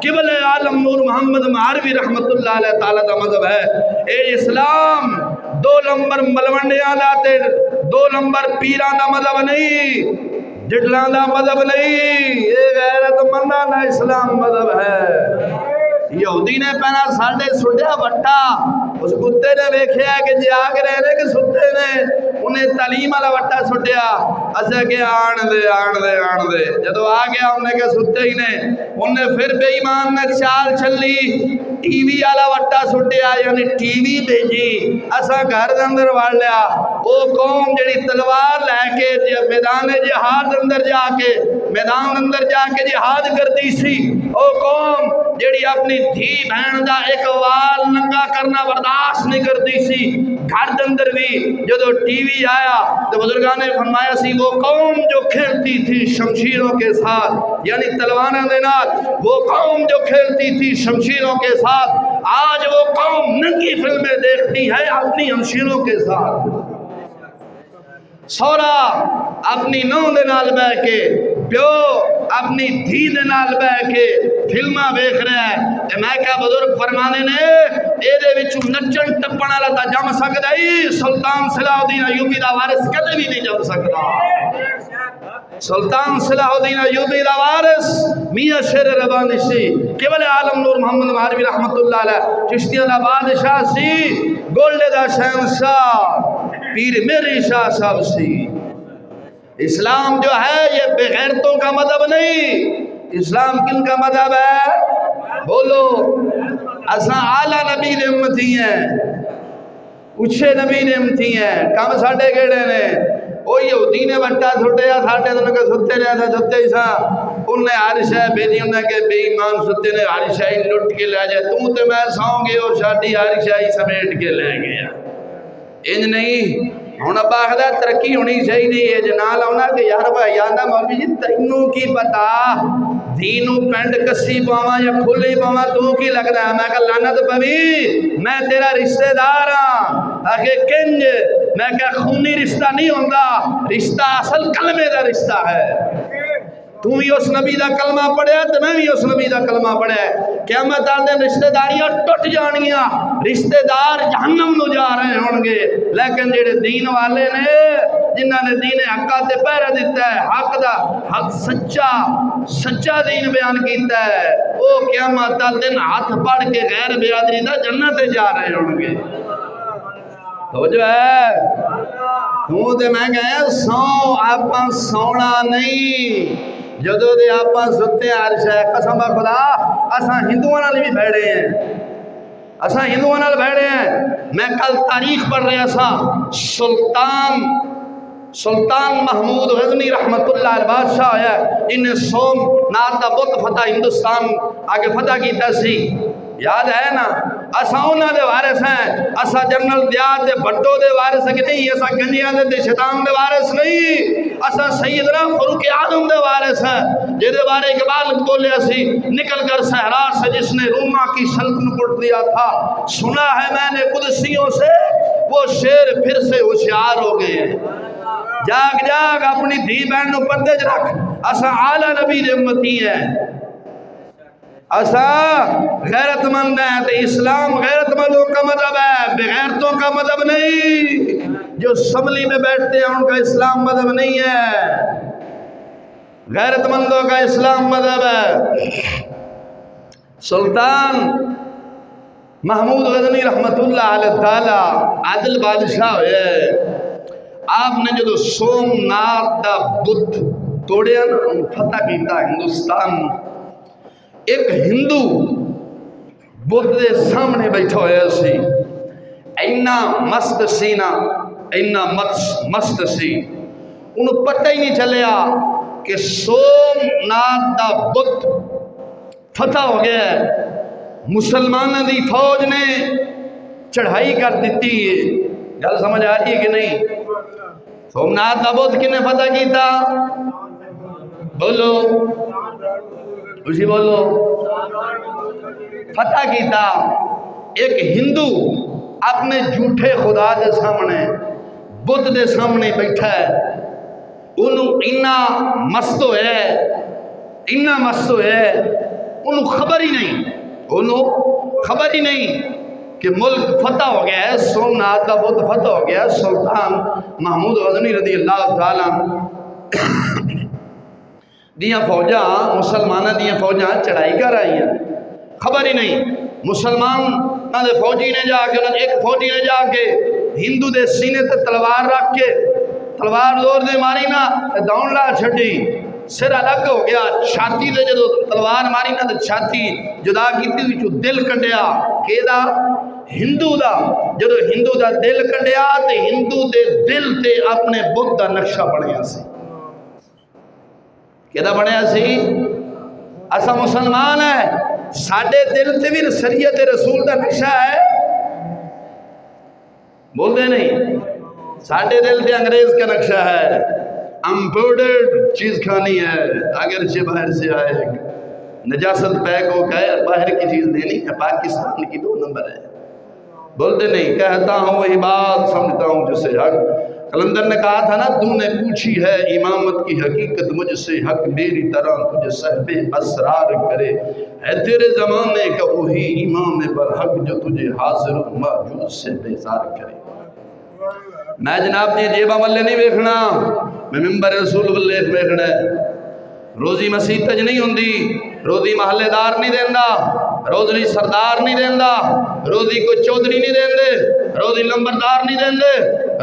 قبل عالم نور محمد معاروی رحمت اللہ علیہ تعالی دا مذہب ہے اے اسلام 2 نمبر ملوڈیاں دا تے 2 نمبر پیراں دا مذہب نہیں جٹلاں دا مذہب نہیں یہ غیرت منداں دا اسلام مذہب ہے یہودی نے پہنا ساڑھے سٹیا وٹا اس کتے نے ویکھیا کہ جی آگ رہنے کہ ستے نے انہیں تعلیم والا وٹا سٹیا اسے کہ آن دے جدو آ گیا انہیں کہ ستے ہی نے انہیں پھر بے ایمان نے چال چلی ٹی وی والا وٹا سٹیا یعنی ٹی وی بھیجی اسا گھر دے اندر وڑ لیا او قوم جڑی تلوار لے کے میدان جہاد اندر جا کے جہاد کرتی سی او قوم جڑی اپنی دھی بہن دا ایک وال ننگا کرنا برداشت نہیں کرتی سی گھر دے اندر بھی جدو ٹی وی آیا تو بزرگان نے فرمایا سی وہ قوم جو کھیلتی تھی شمشیروں کے ساتھ یعنی تلواروں دے نال وہ قوم جو کھیلتی تھی شمشیروں کے ساتھ آج وہ قوم ننگی فلمیں دیکھتی ہے اپنی ہمشیروں کے ساتھ سورا اپنی نو دے نال بہ کے پیو اپنی دھی دے نال بہ کے فلماں ویکھ رہا ہے میں کیا بزرگ فرمانے نے اے دے وچ نچن ٹپن والا تا جم سکدا ہی سلطان صلاح الدین ایوبی دا وارث کدے بھی نہیں جم سکدا سلطان صلاح الدین ایوبی دا وارث میاں شیر ربانی سی قبل عالم نور محمد معاروی رحمت اللہ علیہ چشتیاں دا بادشاہ سی گولڈے دا شہنشاہ پیر میری شاہ صاحب سی اسلام جو ہے یہ بغیرتوں کا مذہب نہیں اسلام کن کا مذہب ہے بولو اساں اعلیٰ نبی دے امتی ہیں اچھے نبی دے امتی ہیں کم ساڑھے گیڑے نے او یہودی نے بٹا سٹیا ساڑھے دنوں کے ستے رہا تھا ستے ہی سا انہیں ہر شے بھیجی انہیں کہ بے ایمان ستے نے ہر شے لٹ کے لے جائے تم تے میں ساؤں گے اور شادی ہر شے سمیٹ کے لے گیا انج نہیں ہوں ابا آخر ترقی ہونی چاہیے ہے جنال آنا کہ یار بھائی آنا مولوی جی تینوں کی پتا دینوں پینڈ کسی پاواں یا کھلی پاواں تو کی لگتا ہے میں کہا لعنت پوی میں تیرا رشتہ دار ہاں آخر کنج میں کہا خونی رشتہ نہیں ہوتا رشتہ اصل کلمے دا رشتہ ہے تو بھی اس نبی دا کلمہ پڑھیا تو میں بھی اس نبی دا کلمہ پڑھیا قیامت آل دن رشتہ داریاں ٹوٹ جانگیاں رشتہ دار جہنم نو جا رہے ہوں گے لیکن جڑے دین والے نے جنہاں نے دین حقا تے پہرہ دیتا ہے حق دا حق سچا دین بیان کیتا ہے وہ قیامت آل دن ہاتھ پڑھ کے غیر برادری دا جنت جا رہے ہوں گے تو جو ہے تو دے میں کہا سو آپاں سونا نہیں جدو دے آپاں ستے عرش ہے قسم خدا اساں ہندوانہ لی بھی بھیڑے ہیں اساں ہندوانہ لی بھیڑے ہیں میں کل تاریخ پڑھ رہا سا سلطان محمود غزنی رحمت اللہ علیہ بادشاہ ہے انہیں سوم ناتا بت فتح ہندوستان آگے فتح کیتا سی یاد ہے نا اساں انہاں دے وارث ہیں اساں جنرل دیات دے بھٹو دے وارث ہیں کہ نہیں اساں گنجیاں دے شیطان دے وارث نہیں اساں سیدنا فاروق اعظم دے وارث ہیں جہدے بارے اقبال بولے سی نکل کر صحرا سے جس نے روما کی سلطنت پلٹ دیا تھا سنا ہے میں نے قدسیوں سے وہ شیر پھر سے ہوشیار ہو گئے ہیں جاگ جاگ اپنی دھی بہن نو پردے چ رکھ اساں اعلیٰ نبی دے امتی ہیں اساں غیرت مند ہیں تو اسلام غیرت مندوں کا مذہب ہے بغیرتوں کا مذہب نہیں جو اسمبلی میں بیٹھتے ہیں ان کا اسلام مذہب نہیں ہے غیرت مندوں کا اسلام مذہب ہے سلطان محمود غزنی رحمت اللہ علیہ تعالی عادل بادشاہ ہوئے آپ نے جو سومناتھ دا بت توڑے فتح کیتا ہندوستان ایک ہندو بت دے سامنے بیٹھا ہویا سی اینا مست سی نا اینا مست سی انہوں پتہ ہی نہیں چلیا کہ سومناتھ دا بت فتح ہو گیا ہے، مسلمانوں دی فوج نے چڑھائی کر دیتی ہے۔ گل سمجھ آ رہی ہے کہ نہیں؟ سومناتھ دا بت کنے فتح کیتا؟ بولو اسی بولو، فتح کیتا ایک ہندو اپنے جھوٹے خدا دے سامنے، بت دے سامنے بیٹھا ہے، انہوں اتنا مست ہوئے، اتنا مست ہوئے، انہوں خبر ہی نہیں، انہوں خبر ہی نہیں کہ ملک فتح ہو گیا ہے، سومناتھ کا بت فتح ہو گیا ہے۔ سلطان محمود غزنوی رضی اللہ تعالیٰ دیاں فوجاں، مسلمانہ دیاں فوجاں چڑھائی کر آئی ہیں، خبر ہی نہیں۔ مسلمان دے فوجی نے جا کے، ایک فوجی نے جا کے ہندو دے سینے تے تلوار رکھ کے، تلوار زور دے ماری نا دون لا چھڑی، سر الگ ہو گیا، چھاتی دے جدو تلوار ماری نا چھاتی جدا کیتی ہوئی چو دل کڈیا، کہ دا ہندو دا، جدو ہندو دا دل کڈیا تے ہندو دے دل تے اپنے بت دا نقشہ بنیا سی۔ کہدا بنیا سی؟ اسا مسلمان ہے، ساڑھے دل تے بھی شریعت رسول دا نقشہ ہے، بول دے نہیں، ساڑھے دل تے انگریز کا نقشہ ہے، امپورٹڈ چیز کھانی ہے، اگرچہ باہر سے آئے، نجاست پیک ہو گئے، باہر کی چیز دینی ہے، پاکستان کی 2 نمبر ہے، بولتے نہیں، کہتا ہوں وہی بات سمجھتا ہوں جسے حق۔ قلندر نے کہا تھا نا، تو نے پوچھی ہے امامت کی حقیقت مجھ سے، حق میری طرح تجھے صحب اسرار کرے، ہے تیرے زمانے کا وہی امام برحق جو تجھے حاضر و موجود سے بیزار کرے۔ میں جناب دی جیبہ والے نہیں بیکھنا، میں ممبر رسول والے بیکھنا ہے، روزی مسیح تج نہیں ہوندی، روزی محلے دار نہیں دیندہ، روزی سردار نہیں دیندہ، روزی کوئی چودھری نہیں دیندے، روزی لمبردار نہیں دیندے،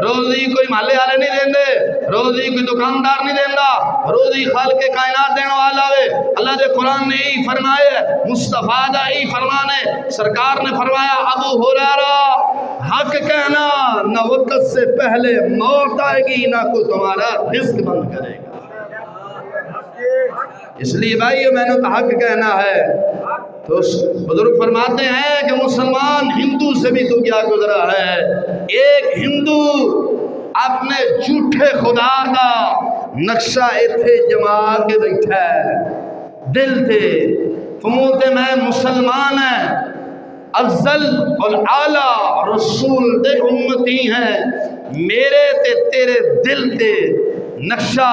روزی کوئی محلے والے نہیں دیندے، روزی کوئی دکاندار نہیں دیندہ، روزی خالق کائنات دینے والا ہے۔ اللہ دے قرآن نے ہی فرمائے، مصطفیٰ دا ہی فرمانے، سرکار نے فرمایا ابو ہریرہ حق کہنا، نہ وقت سے پہلے موت آئے گی نہ کوئی تمہارا رزق بند کرے گا۔ اس لیے بھائیو میں نے تو حق کہنا ہے۔ تو بزرگ فرماتے ہیں کہ مسلمان ہندو سے بھی تو کیا گزرا ہے، ایک ہندو اپنے جھوٹے خدا کا نقشہ ایتھے جما کے بیٹھا ہے دل تے، فرموتے میں مسلمان ہیں، افضل والاعلی رسول دے امتی ہیں، میرے تے تیرے دل تے نقشہ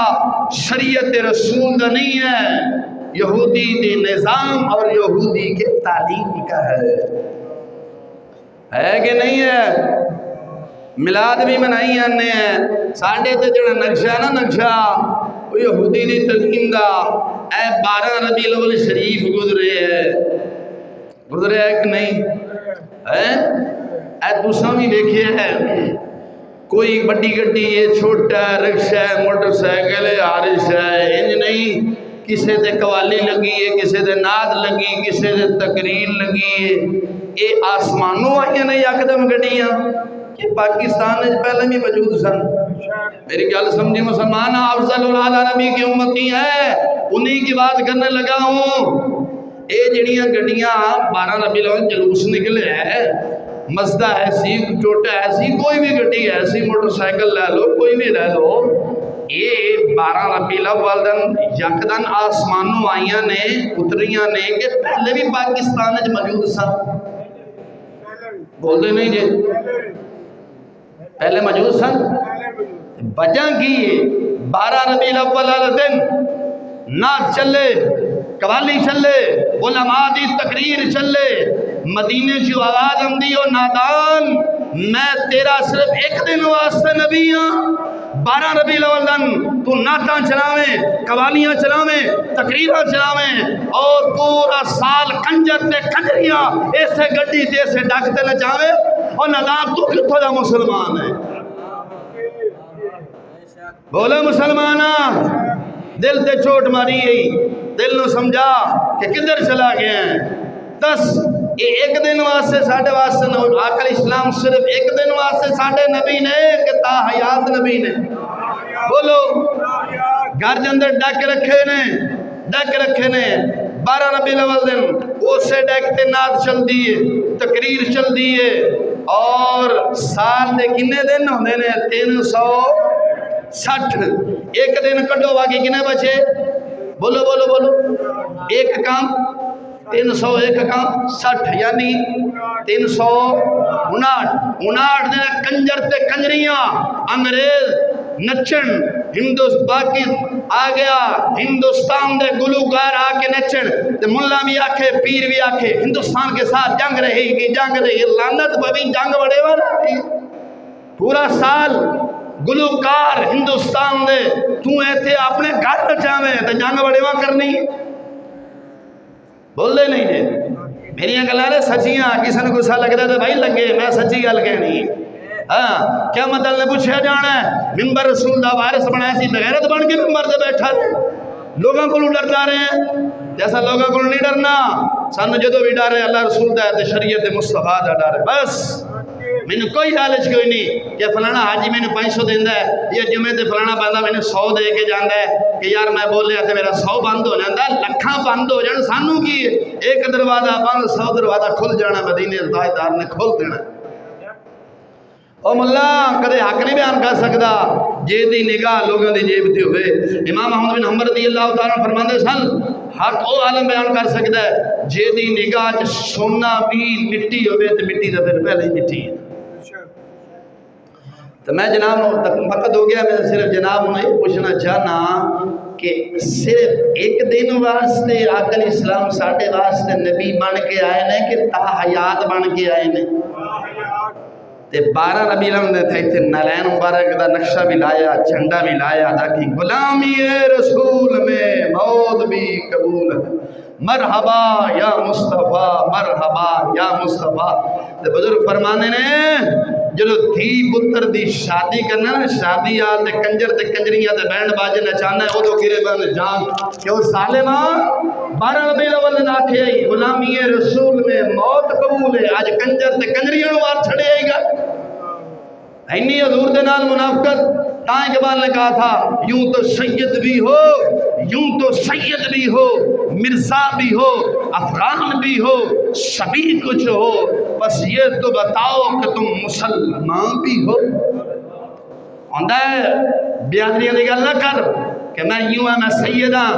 شریعت رسول دا نہیں ہے، یہودی دے نظام اور یہودی کے تعلیم کا ہے کہ نہیں ہے؟ ملاد بھی منائی آنے ہیں، ساڑھے تے جڑا نقشہ ہے نا، نقشہ وہ یہودی دی تعلیم دا، اے 12 ربیع الاول شریف گزرے ہے کہ نہیں؟ اے دوسرا بھی دیکھے ہے، کوئی بڑی گڈی ہے، چھوٹا ہے، رکشہ ہے، موٹر سائیکل ہے، عارش ہے، انج نہیں، کسے دے قوالی لگی ہے، کسے دے ناد لگی، کسے دے تقریر لگی ہے، اے آسمانوں آئیے نہیں اقدم گڈیاں، کہ پاکستان نے پہلے بھی موجود سن۔ میری گل سمجھی مسلمان، افضل الاعلی نبی کی امتی ہے، انہی کی بات کرنے لگا ہوں۔ اے جڑیاں گڈیاں 12 ربیع الاول جلوس نکلے ہے، مزدہ ایسی، ٹوٹا ایسی، کوئی بھی گڈی ایسی، موٹر سائیکل لے لو، کوئی بھی لے لو، یہ 12 ربیع الاول دن یکدن آسمانوں آئیاں نے، اتریاں نے، کہ پہلے بھی پاکستان میں موجود سن، بول دے نہیں جی، پہلے موجود سن، وجہ کی 12 ربیع الاول والے دن نعت چلے، قوالی چلے، علماء دی تقریر چلے، مدینے سے آواز آمدی ہو نادان میں تیرا صرف ایک دن واسطے نبی ہاں، 12 ربیع الاول دن تو نعتاں چلاویں، قوالیاں چلاویں، تقریراں چلاویں، اور پورا سال کنجر تے کنجریاں ایسے گڈی تے ایسے ڈاکتے نچاویں، اور نادان تو کتھوں دا مسلمان ہے؟ بولے مسلمانہ، دل تے چوٹ ماری گئی، دل نو سمجھا کہ کدھر چلا گیا ہے۔ 10 یہ ایک دن واسطے ساڑھے واسطے نہ آقا اسلام صرف ایک دن واسطے ساڑھے نبی نے کہ تا حیات نبی نے، بولو گھر کے اندر ڈک رکھے نے 12 ربیع الاول دن اسے ڈیک تے نعت چل دی ہے تقریر چل دی ہے اور سال دے کنے دن ہوندے نے 360 ایک دن کڈو باقی کنے بچے بولو بولو بولو ایک کام 301 کام 60 یعنی 359 دن کنجر تے کنجریاں انگریز نچن باقی آ گیا ہندوستان دے گلوکار آ کے نچن تے ملا بھی آکھے پیر بھی آکھے ہندوستان کے ساتھ جنگ رہے گی لعنت بابی جنگ بڑے والا پورا سال گلوکار ہندوستان دے تو ایتھے اپنے گھر بچاویں تے جنگ بڑے والا کرنی بول دے نہیں جے میری گلیں سچیاں کسی نے غصہ لگ رہا تو بھائی لگے میں سچی گل کہنی ہاں کیا مطلب نے پوچھا جانا ہے ممبر رسول دا وارث بنایا سی بغیرت بن کے ممبر سے بیٹھا لوگوں کو ڈرتا رہے ہیں جیسا لوگوں کو نہیں ڈرنا سانو جدو بھی ڈر ہے اللہ رسول دا تے شریعت مصطفیٰ دا ڈر ہے بس مینوں کوئی لالچ کوئی نہیں کہ فلانا حاجی مینوں 500 دیندا ہے یا جمعے تے فلانا بندہ مینوں 100 دے کے جاندا ہے کہ یار میں بولیا تے میرا 100 بند ہو جاندا لکھاں بند ہو جان سانو کی ایک دروازہ بند 100 دروازہ کھل جانا مدینے دے تاجدار نے کھول دینا او ملا کدے حق نہیں بیان کر سکدا جے دی نگاہ لوگوں دی جیب تے ہوئے امام احمد بن حنبل رضی اللہ تعالیٰ فرماندے سن حق او عالم بیان کر سکدا ہے جے دی نگاہ چ سونا بھی مٹی ہوئے تے مٹی دا پھر پہلے ہی مٹی ہے تو میں جناب وقت ہو گیا میں صرف جناب انہیں پوچھنا چاہنا کہ صرف ایک دن واسطے آقا علیہ السلام ساڑھے واسطے نبی بن کے آئے نے کہ تا حیات بن کے آئے نے تے 12 ربیع الاول تھے تھے نالین مبارک دا نقشہ بھی لایا جھنڈا بھی لایا تاکہ غلامی رسول میں موت بھی قبول ہے مرحبا یا مصطفیٰ مرحبا یا مصطفیٰ تے بزرگ فرمانے نے جلو دھی پتر دی شادی کرنا نا شادی آل تے کنجر تے کنجریاں تے بینڈ باجے نچانا ہے وہ تو گرے بن جان کہ وہ سالمہ 12 ربیع الاول نے آکھے آئی غلامی رسول میں موت قبول ہے آج کنجر تے کنجریاں وار چھڑے آئی گا اینی حضور دے نال منافقت تائیں اقبال نے کہا تھا یوں تو سید بھی ہو یوں تو سید بھی ہو مرزا بھی ہو افغان بھی ہو سبھی کچھ ہو بس یہ تو بتاؤ کہ تم مسلمان بھی ہو ہوندہ ہے بیادریاں دی گل نہ کر کہ میں یوں ہے میں سید ہاں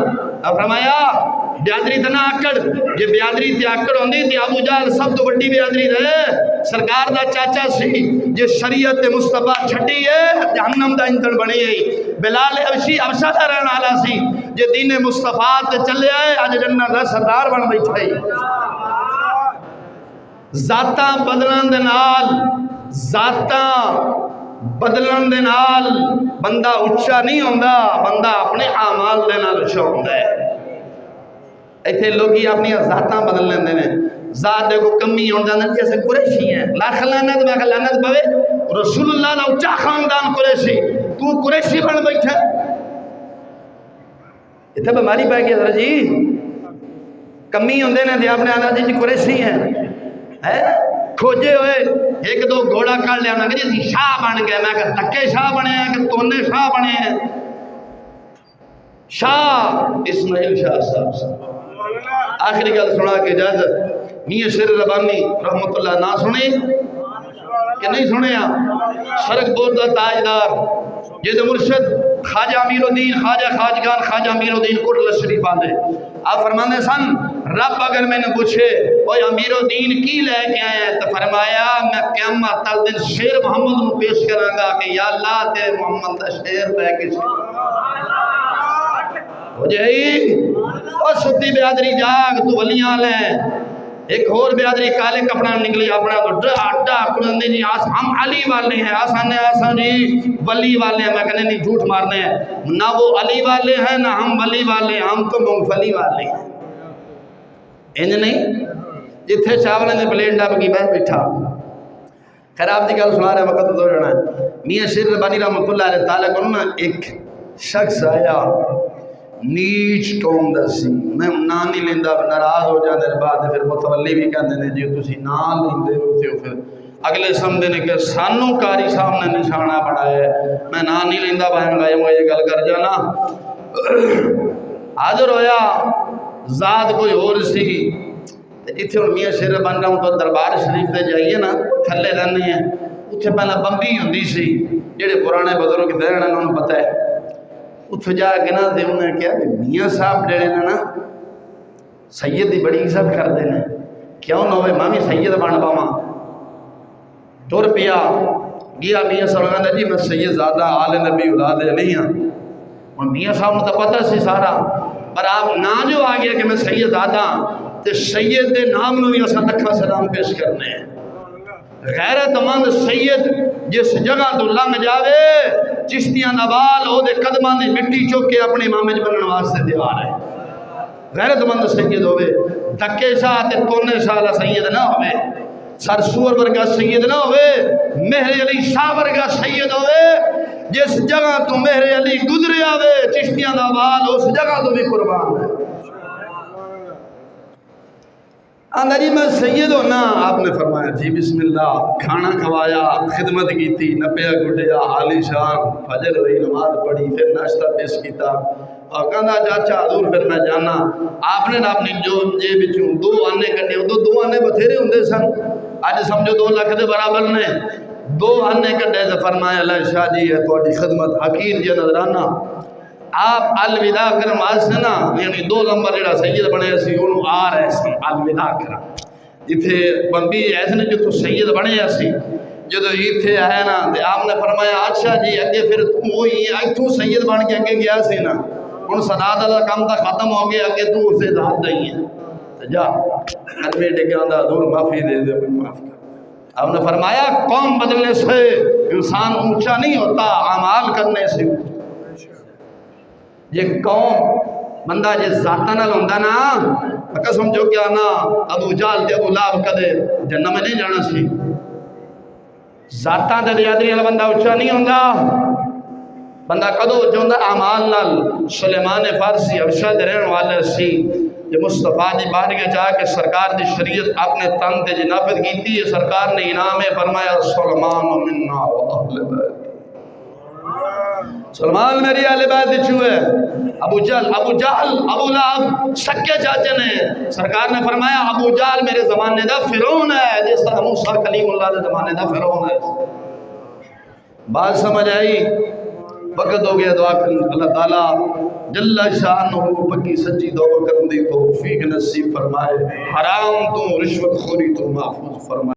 فرمایا بیادری تے نہ آکڑ جے بیادری تے آکڑ ہوندی تے ابو جہل سب تو بڑی بیادری ہے سرکار دا چاچا سی جے شریعت مصطفیٰ چھٹی ہے جہنم دا ایندھن بنی ہے بلال حبشی حبشہ دا رہن والا سی جے دین مصطفیٰ تے چلے آئے اج جنت دا سردار بن بیٹھا ہے ذاتاں بدلن دے نال ذاتاں بدلن دے نال بندہ اچھا نہیں ہوندا بندہ اپنے اعمال دے نال اچھا ہوندا ہے ایتھے لوگی اپنی ذاتاں بدل لیندے نے ذات دے کو کمی ہون جاندے جیسے قریشی ہیں لاکھ لعنت میں لعنت پوے رسول اللہ دا اونچا خاندان قریشی تو قریشی بن بیٹھا ایتھے بیماری پے گئی حضرت جی کمی ہوندے نے تے اپنے آندا جی قریشی ہیں کھوجے ہوئے ایک دو گھوڑا کر لیا انہوں نے کہا جی شاہ بن گئے میں کہا تکے شاہ بنے ہیں کہ تونے شاہ بنے ہیں شاہ اسماعیل شاہ صاحب آخری گل سنا کے اجازت میاں شیر ربانی رحمت اللہ نہ سنے کہ نہیں سنے شرک بورد تاجدار جید مرشد خواجہ امیر الدین خواجہ خواجگان خواجہ امیر الدین کوٹل شریف آدھے آپ فرمانے سن رب اگر میں نے پوچھے اوہ امیر الدین کی لے کے آئے ہیں تو فرمایا میں قیامت تل دن شیر محمد کو پیش کروں گا کہ یا اللہ تیرے محمد دا شیر لے کے ہو جائے اور ستی بیادری جاگ تو ولیاں لیں ایک اور بیادری کالے کپڑا نکلی اپنا تو آٹا کڑندے جی ہم علی والے ہیں آسان جی ولی والے ہیں میں کہنے نہیں جھوٹ مارنے ہیں نہ وہ علی والے ہیں نہ ہم ولی والے ہیں ہم تو مغفلی والے ہیں انج نہیں جتھے چاولیں دے پلیٹ ڈب کی بہ بیٹھا خیر آپ دی گل سنا رہے وقت تو جانا ہے میاں شیر ربانی رحمۃ اللہ علیہ تعالیٰ کو نا ایک شخص آیا نیچ قوم دا سی میں نام نہیں لیندہ ناراض ہو جاندے بعد پھر متولی بھی کہندے نے جی تسی نام لیندے ہو تے پھر اگلے سمجھے نے کہ سانو کاری صاحب نے نشانہ بنایا ہے، میں نا نہیں لیندہ بہن گائے مجھے گل کر جانا حاضر ہویا ذات کوئی اور سی اتھے ہوں میاں شیر بن رہا ہوں تو دربار شریف دے جائیے نا تھلے رہنے ہیں اتھے پہلا بمبی ہوندی سی جڑے پرانے بزرگ دین انہوں نے پتہ ہے اتھے جا کے نا دے انہوں نے کیا کہ میاں صاحب ڈیڑے نا سید دی بڑی عزت کر دینے کیوں نہ ہوئے مامی سید بن پاواں ٹر پیا گیا میاں صاحب نے جی میں سید زیادہ آل نبی اولاد علی ہاں اور میاں صاحب نے تو پتہ سی سارا پر آپ نا جو آ گیا کہ میں سید دادا تے سید دے نام نو بھی اسا تکھا سلام پیش کرنے ہیں غیرت مند سید جس جگہ تو لنگ جاوے چشتیاں نوال او دے قدماں دی مٹی چوک کے اپنے امام وچ بنن واسطے تیار ہے غیرت مند سید ہوئے دھکے شاہ تے کونے شاہ سید نہ ہوئے سر سور ورگا سید نہ ہوئے مہر علی شاہ ورگا سید ہوئے جس جگہ تو مہر علی گزرے آوے چشتیاں دا بال اس جگہ تو بھی قربان ہے آندہ جی میں سید ہونا آپ نے فرمایا جی بسم اللہ کھانا کھوایا خدمت کی تھی نپیا گھٹیا عالی شان فجر ہوئی نماز پڑھی پھر ناشتہ پیش کیتا اور کہنا چاچا حضور پھر میں جانا آپ نے اپنی جو جے بچوں 2 آنے کٹے دو آنے بتھیرے ہوندے سن آج سمجھو 2 لاکھ دے برابر نے 2 آنے کٹے تو فرمایا اللہ شاہ جی ہے تھوڑی خدمت حقیر جی نظرانہ آپ الوداع کرم آستے نا یعنی 2 نمبر جڑا سید بنے سی انہوں آ رہے سن الوداع کرم جتھے بمبی ایسے نے جو تو سید بنے سی جدو ایتھے آئے نا آپ نے فرمایا اچھا جی اگے پھر تم وہی ایتھوں سید بن کے اگے گیا سی نا ان صداد اللہ کام تا ختم ہو گیا اگے تو اسے ذات دئی ہے جا قدمے ڈگیاں دا حضور معافی دے دے معاف کر آپ نے فرمایا قوم بدلنے سے انسان اونچا نہیں ہوتا اعمال کرنے سے یہ قوم بندہ جس ذاتہ نہ لوندا نا قسم جو کیا نا ابو جال دے ابو لاب کدے جنہ میں نہیں جانا سی ذاتہ دے دیادری والا بندہ اونچا نہیں ہوندا بندہ کدو چوندا اعمال نال سلیمان فارسی حبشہ دے رہن والے سی یہ مصطفیٰ دی بارگاہ جا کے سرکار دی شریعت اپنے تن تے نافذ کیتی ہے سرکار نے انعام فرمایا سلمان منا و اہل بیت سلمان میری اہل بیت چھوئے ابو جہل ابو لہب سکے چاچے نے سرکار نے فرمایا ابو جہل میرے زمانے دا فرعون ہے جس طرح موسیٰ کلیم اللہ دے زمانے دا فرعون ہے بات سمجھ آئی وقت ہو گیا دعا کریں اللہ تعالیٰ جل شانہ پکی سچی دعا کرن دی توفیق نصیب فرمائے حرام تو رشوت خوری تو محفوظ فرمائے